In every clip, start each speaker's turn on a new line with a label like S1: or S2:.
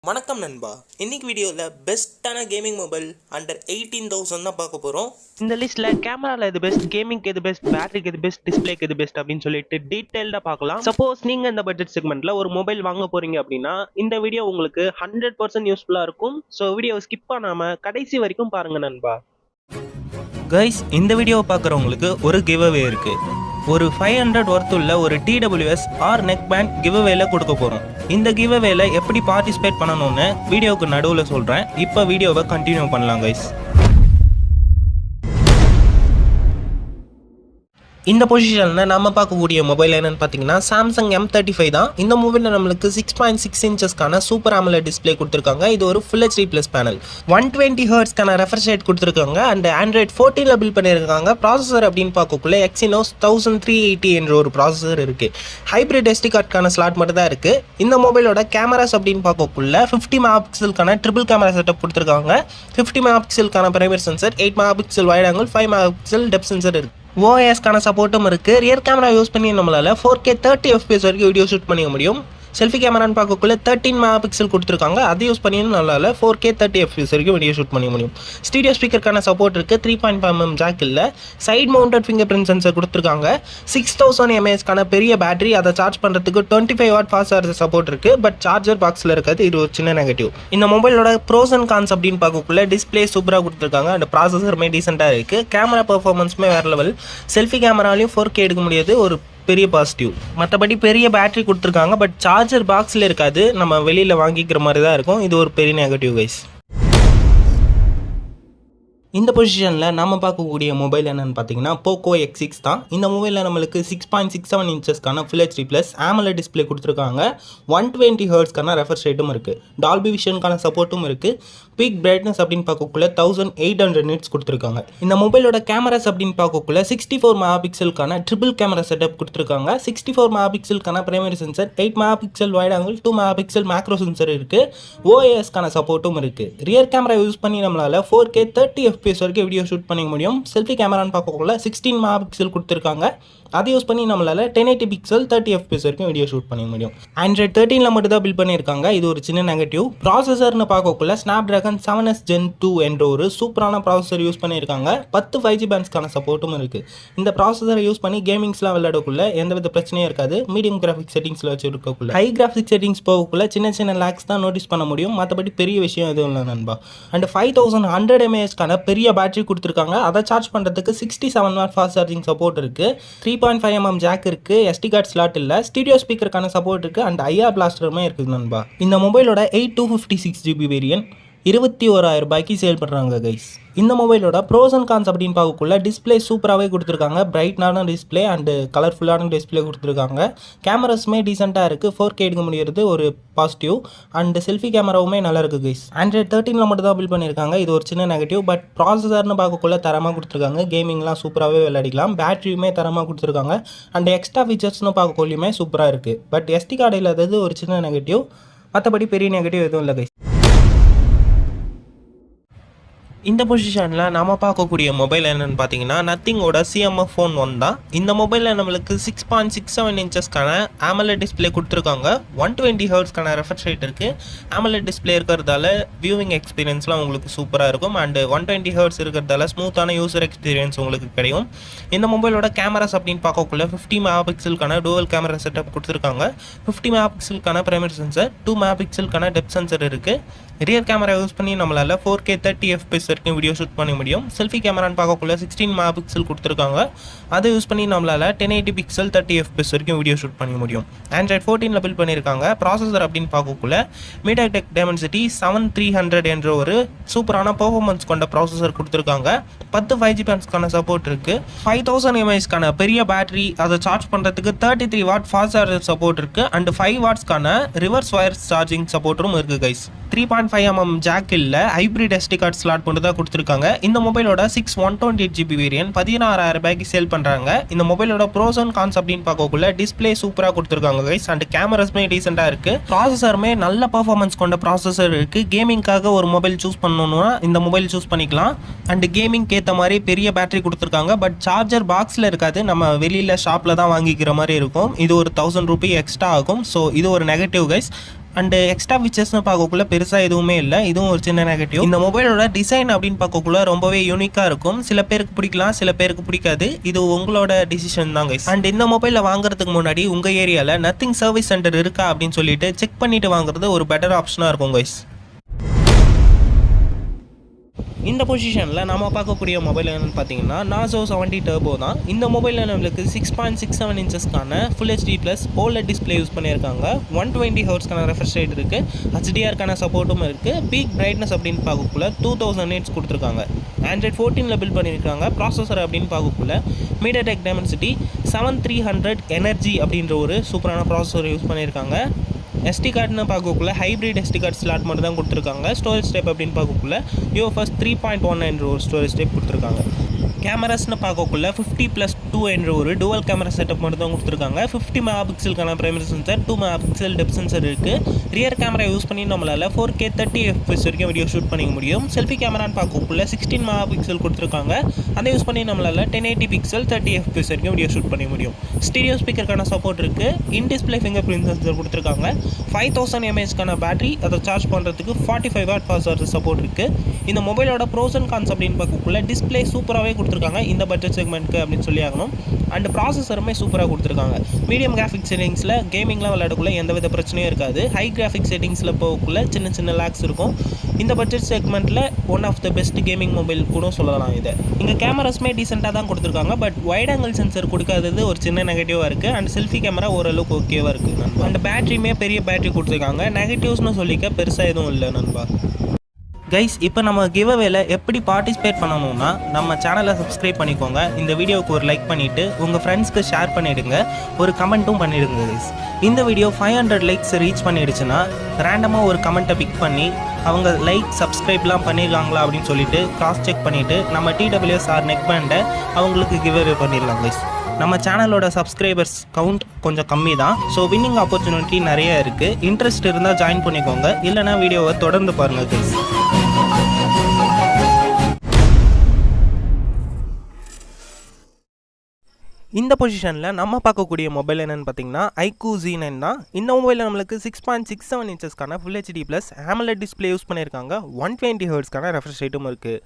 S1: வணக்கம் நண்பா. இன்னைக்கு வீடியோவில் பெஸ்ட்டான கேமிங் மொபைல் அண்டர் 18,000 தான் பார்க்க போகிறோம்.
S2: இந்த லிஸ்ட்டில் கேமராவில் எது பெஸ்ட், கேமிங்க்கு எது பெஸ்ட், பேட்டரிக்கு எது பெஸ்ட், டிஸ்பிளேக்கு எது பெஸ்ட் அப்படின்னு சொல்லிட்டு டீட்டெயில்டாக பார்க்கலாம். சப்போஸ் நீங்கள் இந்த பட்ஜெட் செக்மெண்ட்டில் ஒரு மொபைல் வாங்க போகிறீங்க அப்படின்னா இந்த வீடியோ உங்களுக்கு 100% யூஸ்ஃபுல்லாக இருக்கும். ஸோ வீடியோ ஸ்கிப் பண்ணாமல் கடைசி வரைக்கும் பாருங்கள் நண்பா.
S1: கைஸ், இந்த வீடியோவை பார்க்குறவங்களுக்கு ஒரு கிவ் அவே இருக்குது. ஒரு 500 ஒர்த் உள்ள ஒரு TWS or neck band give அவேல கொடுக்க போகிறோம். இந்த கிவ் அவேல எப்படி பார்ட்டிசிபேட் பண்ணணும்னு வீடியோவுக்கு நடுவில் சொல்கிறேன். இப்போ வீடியோவை கண்டினியூ பண்ணலாம் கைஸ். இந்த பொசிஷனில் நம்ம பார்க்கக்கூடிய மொபைல் என்னென்னு பார்த்தீங்கன்னா சாம்சங் M35 தான். இந்த மொபைலில் நம்மளுக்கு 6.6 இன்ச்சஸ்க்கான சூப்பர் AMOLED டிஸ்பிளே கொடுத்துருக்காங்க. இது ஒரு ஃபுல் HD ப்ளஸ் பேனல், 120 ஹெர்ட்ஸ்க்கான ரெஃப்ரெஷ் ரேட் கொடுத்துருக்காங்க அண்ட் Android 14 பில்ட் பண்ணியிருக்காங்க. ப்ராசஸர் அப்படின்னு பார்க்கக்குள்ள Exynos 1380 என்ற ஒரு ப்ராசஸர் இருக்குது. ஹைப்ரிட் SD கார்டுக்கான ஸ்லாட் மட்டும் தான் இருக்குது. இந்த மொபைலோட கேமராஸ் அப்படின்னு பார்க்கக்குள்ள 50 மெகாபிக்சலுக்கான ட்ரிபிள் கேமரா செட்டப் கொடுத்துருக்காங்க. 50 மெகாபிக்சலுக்கான primary sensor, 8 megapixel wide angle, 5 megapixel depth sensor இருக்குது. OIS-க்கான சப்போர்ட்டும் இருக்குது. ரியர் கேமரா யூஸ் பண்ணி நம்மளால் 4K 30 FPS வரைக்கும் வீடியோ ஷூட் பண்ணிக்க முடியும். செல்ஃபி கேமரான்னு பார்க்கக்குள்ள 13 மெகாபிக்சல் கொடுத்துருக்காங்க. அதை யூஸ் பண்ணி நம்மளால் 4K 30 FPS வரைக்கும் வீடியோ ஷூட் பண்ணிக்க முடியும். ஸ்டீரியோ ஸ்பீக்கருக்கான சப்போர்ட் இருக்குது. 3.5mm ஜாக் இல்லை. Side mounted fingerprint sensor கொடுத்துருக்காங்க. 6000 mAh பெரிய பேட்டரி. அதை சார்ஜ் பண்ணுறதுக்கு 25 வாட் ஃபாஸ்ட் சார்ஜர் சப்போர்ட் இருக்குது. பட் சார்ஜர் பாக்ஸில் இருக்காது. இது ஒரு சின்ன நெகட்டிவ். இந்த மொபைலோட ப்ரோஸ் அண்ட் கான்ஸ் அப்படின்னு பார்க்கக்குள்ள டிஸ்பிளே சூப்பராக கொடுத்துருக்காங்க அண்ட் ப்ராசஸருமே டீசெண்டாக இருக்குது. கேமரா பர்ஃபார்மன்ஸுமே வேறு லெவல். செல்ஃபி கேமராலையும் 4K எடுக்க முடியாது, ஒரு பெரிய பாசிட்டிவ். மற்றபடி பெரிய பேட்டரி கொடுத்துருக்காங்க. பட் சார்ஜர் பாக்ஸில் இருக்காது, நம்ம வெளியில் வாங்கிக்கிற மாதிரி தான் இருக்கும். இது ஒரு பெரிய நெகட்டிவ் கைஸ். இந்த பொசிஷனில் நம்ம பார்க்கக்கூடிய மொபைல் என்னென்னு பார்த்தீங்கன்னா போக்கோ X6 தான். இந்த மொபைலில் நம்மளுக்கு 6.67 இன்ச்சஸ்க்கான full HD plus AMOLED display கொடுத்துருக்காங்க. 120 ஹெர்ட்ஸ்க்கான ரெஃப்ரெஷ் ரேட்டும் இருக்குது. டால்பி விஷனுக்கான சப்போர்ட்டும் இருக்குது. பீக் பிரைட்னஸ் அப்படின்னு பார்க்கக்குள்ள 1800 nits கொடுத்துருக்காங்க. இந்த மொபைலோட கேமராஸ் அப்படின்னு பார்க்கக்குள்ள 64 மெகாபிக்சலுக்கான ட்ரிபிள் கேமரா செட்டப் கொடுத்துருக்காங்க. 64 மெகாபிக்சலுக்கான primary sensor, 8 megapixel wide angle, 2 megapixel macro sensor இருக்குது. OIS-க்கான சப்போர்ட்டும் இருக்குது. ரியர் கேமரா யூஸ் பண்ணி நம்மளால் 4K 30 FPS வரைக்கும் வீடியோ ஷூட் பண்ணிக்க முடியும். செல்ஃபி கேமரான்னு பார்க்கக்குள்ள 16 மெகாபிக்சல் கொடுத்துருக்காங்க. அதை யூஸ் பண்ணி நம்மளால் 1080 பிக்சல் 30 FPS வரைக்கும் வீடியோ ஷூட் பண்ணிக்க முடியும். Android 13 மட்டும் தான் பில்ட் பண்ணியிருக்காங்க. இது ஒரு சின்ன நெகட்டிவ். ப்ராசஸர்னு பார்க்கக்குள்ள Snapdragon 7S Gen 2 என்ற ஒரு சூப்பரான ப்ராசஸர் யூஸ் பண்ணியிருக்காங்க. 10 5G பேண்ட்ஸ்க்கான சப்போர்ட்டும் இருக்குது. இந்த ப்ராசஸரை யூஸ் பண்ணி கேமிங்ஸ்லாம் விளையாடக்குள்ள எந்தவித பிரச்சனையும் இருக்காது. மீடியம் கிராஃபிக் செட்டிங்ஸில் வச்சு இருக்கக்குள்ள ஹை கிராஃபிக் செட்டிங்ஸ் போகக்குள்ள சின்ன சின்ன லேக்ஸ் தான் நோட்டீஸ் பண்ண முடியும். மற்றபடி பெரிய விஷயம் எதுவும் இல்லை நண்பா. அண்ட் 5100 mAh பெரிய பேட்டரி கொடுத்துருக்காங்க. அதை சார்ஜ் பண்ணுறதுக்கு 67 வாட் ஃபாஸ்ட் சார்ஜிங் சப்போர்ட் இருக்குது. 3.5mm ஜாக் இருக்குது. SD கார்டு ஸ்லாட் இல்லை. ஸ்டீரியோ ஸ்பீக்கருக்கான சப்போர்ட் இருக்குது அண்ட் IR பிளாஸ்டருமே இருக்குது நண்பா. இந்த மொபைலோட 8256GB வேரியன்ட் 21,000 ரூபாய்க்கு சேல் பண்ணுறாங்க கைஸ். இந்த மொபைலோட ப்ரோஸ் அண்ட் கான்ஸ் அப்படின்னு பார்க்கக்குள்ள டிஸ்பிளே சூப்பராகவே கொடுத்துருக்காங்க. பிரைட்னான டிஸ்பிளே அண்டு கலர்ஃபுல்லான டிஸ்பிளே கொடுத்துருக்காங்க. கேமராஸுமே டீசெண்டாக இருக்குது. 4K எடுக்க முடியாது, ஒரு பாசிட்டிவ். அண்டு செல்ஃபி கேமராவுமே நல்லா இருக்குது கைஸ். Android 13 மட்டும் தான் பில்ட் பண்ணியிருக்காங்க. இது ஒரு சின்ன நெகட்டிவ். பட் ப்ராசஸர்னு பார்க்கக்குள்ள தரமாக கொடுத்துருக்காங்க. கேமிங்லாம் சூப்பராகவே விளையாடிக்கலாம். பேட்டரியுமே தரமாக கொடுத்துருக்காங்க. அண்ட் எக்ஸ்ட்ரா ஃபீச்சர்ஸ்னு பார்க்கக்குள்ளையுமே சூப்பராக இருக்குது. பட் SD கார்டு இல்லாதது ஒரு சின்ன நெகட்டிவ். மற்றபடி பெரிய நெகட்டிவ் எதுவும் இல்லை கைஸ். இந்த பொசிஷனில் நம்ம பார்க்கக்கூடிய மொபைல் என்னென்னு பார்த்தீங்கன்னா நத்திங்கோட CMF Phone 1 தான். இந்த மொபைலில் நம்மளுக்கு 6.67 இன்ச்சஸ்க்கான AMOLED டிஸ்பிளே கொடுத்துருக்காங்க. 120 ஹெர்ட்ஸ்க்கான ரெஃப்ரெஷ் ரேட் இருக்குது. AMOLED டிஸ்பிளே இருக்கிறதால வியூவிங் எக்ஸ்பீரியன்ஸ்லாம் உங்களுக்கு சூப்பராக இருக்கும். அண்டு 120 ஹெர்ட்ஸ் இருக்கிறதால ஸ்மூத்தான யூசர் எக்ஸ்பீரியன்ஸ் உங்களுக்கு கிடைக்கும். இந்த மொபைலோட கேமராஸ் அப்படின்னு பார்க்கக்குள்ள 50 மெகாபிக்சலுக்கான டூவல் கேமரா செட்டப் கொடுத்துருக்காங்க. 50 மெகாபிக்சலுக்கான பிரைமரி சென்சர், 2 மெகாபிக்சலுக்கான டெப்த் சென்சர் இருக்குது. ரியர் கேமரா யூஸ் பண்ணி நம்மளால் 4K 30 FPS வரைக்கும் வீடியோ ஷூட் பண்ண முடியும். செல்ஃபி கேமரான்னு பார்க்கக்குள்ள 16 மெகாபிக்சல் கொடுத்துருக்காங்க. அதை யூஸ் பண்ணி நம்மளால் 1080 பிக்சல் 30 FPS வரைக்கும் வீடியோ ஷூட் பண்ண முடியும். Android 14 பில்ட் பண்ணியிருக்காங்க. ப்ராசஸர் அப்படின்னு பார்க்கக்குள்ள MediaTek Dimensity 7300 என்ற ஒரு சூப்பரான பர்ஃபார்மன்ஸ் கொண்ட ப்ராசஸர் கொடுத்துருக்காங்க. 10 5G பேண்ட்ஸ்க்கான சப்போர்ட் இருக்குது. 5000 mAh பெரிய பேட்டரி. அதை சார்ஜ் பண்ணுறதுக்கு 33 வாட் ஃபாஸ்ட் சார்ஜர் சப்போர்ட் இருக்குது. அண்ட் 5 வாட்ஸ்க்கான ரிவர்ஸ் வயர் சார்ஜிங் சப்போர்ட்டும் இருக்குது கைஸ். 3.5mm ஜாக் இல்லை. ஹைப்ரிட் SD கார்டு ஸ்லாட் மட்டும் தான் கொடுத்துருக்காங்க. இந்த மொபைலோட 128GB வேரியன்ட் 16,000 ரூபாய்க்கு சேல் பண்ணுறாங்க. இந்த மொபைலோட ப்ரோஸ் அண்ட் கான்ஸ் அப்படின்னு பார்க்கக்குள்ள டிஸ்பிளே சூப்பராக கொடுத்துருக்காங்க கைஸ். அண்ட் கேமராஸ்மே டீசெண்டாக இருக்குது. ப்ராசஸருமே நல்ல பர்ஃபார்மன்ஸ் கொண்ட ப்ராசஸர் இருக்குது. கேமிங்காக ஒரு மொபைல் சூஸ் பண்ணணும்னா இந்த மொபைல் சூஸ் பண்ணிக்கலாம். அண்ட் கேமிங்க்கு ஏற்ற மாதிரி பெரிய பேட்டரி கொடுத்துருக்காங்க. பட் சார்ஜர் பாக்ஸில் இருக்காது, நம்ம வெளியில் ஷாப்பில் தான் வாங்கிக்கிற மாதிரி இருக்கும். இது ஒரு 1000 ரூபாய் எக்ஸ்ட்ரா ஆகும். ஸோ இது ஒரு நெகட்டிவ் கைஸ். அண்ட் எக்ஸ்ட்ரா ஃபீச்சர்ஸ்னு பார்க்கக்குள்ள பெருசாக எதுவுமே இல்லை, இதுவும் ஒரு சின்ன நெகட்டிவ். இந்த மொபைலோட டிசைன் அப்படின்னு பார்க்கக்குள்ள ரொம்பவே யூனிக்காக இருக்கும். சில பேருக்கு பிடிக்கலாம், சில பேருக்கு பிடிக்காது. இது உங்களோட டிசிஷன் தான் கைஸ். அண்ட் இந்த மொபைலில் வாங்குறதுக்கு முன்னாடி உங்கள் ஏரியாவில் நத்திங் சர்வீஸ் சென்டர் இருக்கா அப்படின்னு சொல்லிட்டு செக் பண்ணிட்டு வாங்குறது ஒரு பெட்டர் ஆப்ஷனாக இருக்கும் கைஸ். இந்த பொசிஷனில் நம்ம பார்க்கக்கூடிய மொபைல் என்னென்னு பார்த்தீங்கன்னா நாசோ 70 டர்போ தான். இந்த மொபைலில் நம்மளுக்கு 6.67 இன்ச்சஸ்க்கான full HD plus OLED display use பண்ணியிருக்காங்க. 120 ஹவர்ஸ்க்கான ரெஃப்ரெஷ் ரேட் இருக்குது, HDR-க்கான சப்போர்ட்டும் இருக்குது. பீக் பிரைட்னஸ் அப்படின்னு பார்க்கக்குள்ள 2000 nits கொடுத்துருக்காங்க. Android 14 பில்ட் பண்ணியிருக்காங்க. ப்ராசஸர் அப்படின்னு பார்க்கக்குள்ள MediaTek Dimensity 7300 எனர்ஜி அப்படின்ற ஒரு சூப்பரான ப்ராசஸர் யூஸ் பண்ணியிருக்காங்க. SD கார்டுன்னு பார்க்கக்குள்ள ஹைப்ரிட் SD கார்டு ஸ்லாட் மட்டும் தான் கொடுத்துருக்காங்க. ஸ்டோரேஜ் டைப் அப்படின்னு பார்க்கக்குள்ள UFS 3.1 என்ற ஒரு ஸ்டோரேஜ் டைப் கொடுத்துருக்காங்க. கேமராஸ்னு பார்க்கக்குள்ள 50+2 என்ற ஒரு டுவல் கேமரா செட்டப் மட்டும் தான் கொடுத்துருக்காங்க. 50 மெகாபிக்சலுக்கான primary sensor, 2 megapixel depth sensor இருக்குது. ரியர் கேமரா யூஸ் பண்ணி நம்மளால் 4K 30 FPS வரைக்கும் வீடியோ ஷூட் பண்ணிக்க முடியும். செல்ஃபி கேமரான்னு பார்க்கக்குள்ள 16 மெகாபிக்சல் கொடுத்துருக்காங்க. அதை யூஸ் பண்ணி நம்மளால் 1080 பிக்சல் 30 FPS வரைக்கும் வீடியோ ஷூட் பண்ணிக்க முடியும். ஸ்டீரியோ ஸ்பீக்கருக்கான சப்போர்ட் இருக்குது. In display finger print sensor கொடுத்துருக்காங்க. 5000 mAh பேட்டரி, அதை சார்ஜ் பண்ணுறதுக்கு 45 வாட் ஃபாஸ்ட் சார்ஜர் சப்போர்ட் இருக்குது. இந்த மொபைலோட ப்ரோஸ் அண்ட் கான்ஸ் அப்படின்னு பார்க்கக்குள்ள டிஸ்பிளே சூப்பராகவே கொடுத்துருக்காங்க இந்த பட்ஜெட் செக்மெண்ட்க்கு அப்படின்னு சொல்லி ஆகணும். அண்ட் ப்ராசஸருமே சூப்பராக கொடுத்துருக்காங்க. மீடியம் கிராஃபிக் செட்டிங்ஸில் கேமிங்லாம் விளையாடக்குள்ள எந்தவித பிரச்சனையும் இருக்காது. ஹை கிராஃபிக் செட்டிங்ஸில் போகக்குள்ள சின்ன சின்ன லேக்ஸ் இருக்கும். இந்த பட்ஜெட் செக்மெண்ட்டில் one of the best gaming mobile கூட சொல்லலாம் இதை. இங்கே கேமராஸுமே டீசெண்டாக தான் கொடுத்துருக்காங்க. பட் வைட் ஆங்கிள் சென்சர் கொடுக்காதது ஒரு சின்ன நெகட்டிவாக இருக்குது. அண்ட் செல்ஃபி கேமரா ஓரளவுக்கு ஓகேவாக இருக்குது நண்பா. அண்ட் பேட்டரியுமே பெரிய பேட்டரி கொடுத்துருக்காங்க. நெகட்டிவ்ஸ்னு சொல்லிக்க பெருசாக எதுவும் இல்லை நண்பா. கைஸ், இப்போ நம்ம கிவ்அவேல எப்படி பார்ட்டிசிபேட் பண்ணணும்னா நம்ம சேனலை சப்ஸ்கிரைப் பண்ணிக்கோங்க. இந்த வீடியோவுக்கு ஒரு லைக் பண்ணிவிட்டு உங்கள் ஃப்ரெண்ட்ஸ்க்கு ஷேர் பண்ணிவிடுங்க, ஒரு கமெண்ட்டும் பண்ணிவிடுங்க கைஸ். இந்த வீடியோ 500 லைக்ஸ் ரீச் பண்ணிடுச்சுன்னா ரேண்டமாக ஒரு கமெண்ட்டை பிக் பண்ணி அவங்க லைக் சப்ஸ்கிரைப்லாம் பண்ணியிருக்காங்களா அப்படின்னு சொல்லிட்டு கிராஸ் செக் பண்ணிவிட்டு நம்ம TWSR நெக் பேண்டை அவங்களுக்கு கிவ்அவே பண்ணிடலாம் கைஸ். நம்ம சேனலோட சப்ஸ்கிரைபர்ஸ் கவுண்ட் கொஞ்சம் கம்மி தான். ஸோ வின்னிங் ஆப்பர்ச்சுனிட்டி நிறைய இருக்குது. இன்ட்ரெஸ்ட் இருந்தால் ஜாயின் பண்ணிக்கோங்க, இல்லைனா வீடியோவை தொடர்ந்து பாருங்கள் கைஸ். இந்த பொசிஷனில் நம்ம பார்க்கக்கூடிய மொபைல் என்னென்னு பார்த்தீங்கன்னா iQOO Z9 தான். இந்த மொபைலில் நம்மளுக்கு 6.67 இன்ச்சஸ்க்கான full HD plus AMOLED display use பண்ணியிருக்காங்க. 120 ஹவர்ஸ்க்கான ரெஃப்ரெஷ் ரேட்டும் இருக்குது.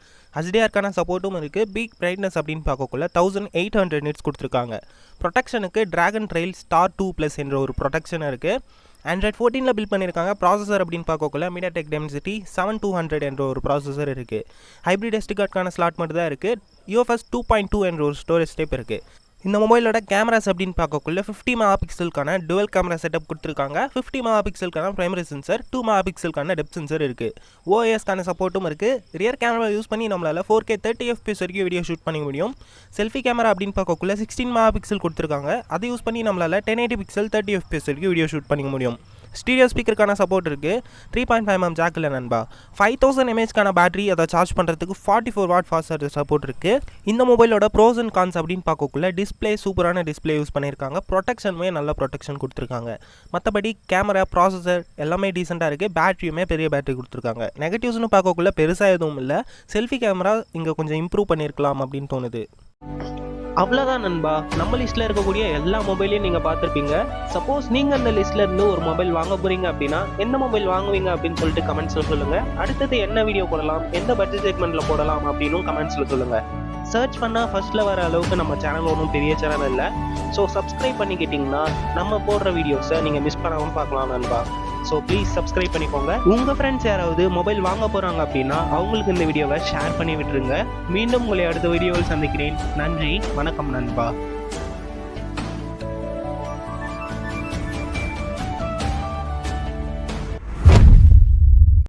S1: HDR-க்கான சப்போர்ட்டும் இருக்குது. பீக் பிரைட்னஸ் அப்படின்னு பார்க்கக்குள்ள 1800 nits கொடுத்துருக்காங்க. ப்ரொடெக்ஷனுக்கு Dragon Trail Star 2+ என்ற ஒரு ப்ரொடெக்ஷன் இருக்குது. Android 14 பில்ட் பண்ணியிருக்காங்க. ப்ராசஸர் அப்படின்னு பார்க்கக்குள்ள MediaTek Dimensity 7200 என்ற ஒரு ப்ராசஸர் இருக்குது. ஹைப்ரிட் SD கார்டுக்கான ஸ்லாட் மட்டும் தான் இருக்குது. UFS 2.2 என்ற ஒரு ஸ்டோரேஜ் டைப் இருக்குது. இந்த மொபைலோட கேமராஸ் அப்படின்னு பார்க்கக்குள்ள 50 மெகாபிக்சலுக்கான டுவல் கேமரா செட்டப் கொடுத்துருக்காங்க. 50 மெகாபிக்சலுக்கான பிரைமரி சென்சர், 2 மெகாபிக்சலுக்கான டெப்த் சென்சர் இருக்குது. OIS-க்கான சப்போர்ட்டும் இருக்குது. ரியர் கேமரா யூஸ் பண்ணி நம்மளால் 4K 30 FPS வரைக்கும் வீடியோ ஷூட் பண்ணிக்க முடியும். செல்ஃபி கேமரா அப்படின்னு பார்க்கக்குள்ள 16 மெகாபிக்சல் கொடுத்துருக்காங்க. அதை யூஸ் பண்ணி நம்மளால் 1080 பிக்சல் 30 FPS வரைக்கும் வீடியோ ஷூட் பண்ணிக்க முடியும். ஸ்டீரியோ ஸ்பீக்கருக்கான சப்போர்ட் இருக்குது. 3.5mm ஜாக் இல்லை நண்பா. 5000 mAh பேட்டரி, அதை சார்ஜ் பண்ணுறதுக்கு 44 வாட் ஃபாஸ்ட் சார்ஜர் சப்போர்ட் இருக்குது. இந்த மொபைலோட ப்ரோஸ் அண்ட் கான்ஸ் அப்படின்னு பார்க்கக்குள்ள டிஸ்பிளே சூப்பரான டிஸ்பிளே யூஸ் பண்ணியிருக்காங்க. ப்ரொடெக்ஷனுமே நல்ல ப்ரொடெக்ஷன் கொடுத்துருக்காங்க. மற்றபடி கேமரா, ப்ராசஸர் எல்லாமே டீசெண்டாக இருக்குது. பேட்டரியுமே பெரிய பேட்டரி கொடுத்துருக்காங்க. நெகட்டிவ்ஸ்னு பார்க்கக்குள்ள பெருசாக எதுவும் இல்லை. செல்ஃபி கேமரா இங்கே கொஞ்சம் இம்ப்ரூவ் பண்ணியிருக்கலாம் அப்படின்னு தோணுது.
S2: அவ்வளோதான் நண்பா. நம்ம லிஸ்ட்டில் இருக்கக்கூடிய எல்லா மொபைலையும் நீங்கள் பார்த்துருப்பீங்க. சப்போஸ் நீங்கள் அந்த லிஸ்ட்டில் இருந்து ஒரு மொபைல் வாங்க போகிறீங்க அப்படின்னா எந்த மொபைல் வாங்குவீங்க அப்படின்னு சொல்லிட்டு கமெண்ட்ஸில் சொல்லுங்கள். அடுத்தது என்ன வீடியோ போடலாம், எந்த பட்ஜெட் செக்மெண்ட்டில் போடலாம் அப்படின்னும் கமெண்ட்ஸில் சொல்லுங்கள். சர்ச் பண்ணால் ஃபர்ஸ்ட்டில் வர அளவுக்கு நம்ம சேனல் ஒன்றும் பெரிய சேனல் இல்லை. ஸோ சப்ஸ்கிரைப் பண்ணிக்கிட்டிங்கன்னா நம்ம போடுற வீடியோஸை நீங்கள் மிஸ் பண்ணாமல் பார்க்கலாம் நண்பா. ஸோ ப்ளீஸ் சப்ஸ்கிரைப் பண்ணிக்கோங்க. உங்கள் ஃப்ரெண்ட்ஸ் யாராவது மொபைல் வாங்க போகிறாங்க அப்படின்னா அவங்களுக்கு இந்த வீடியோவை ஷேர் பண்ணி விட்டுருங்க. மீண்டும் உங்களை அடுத்த வீடியோவில் சந்திக்கிறேன். நன்றி, வணக்கம் நண்பா.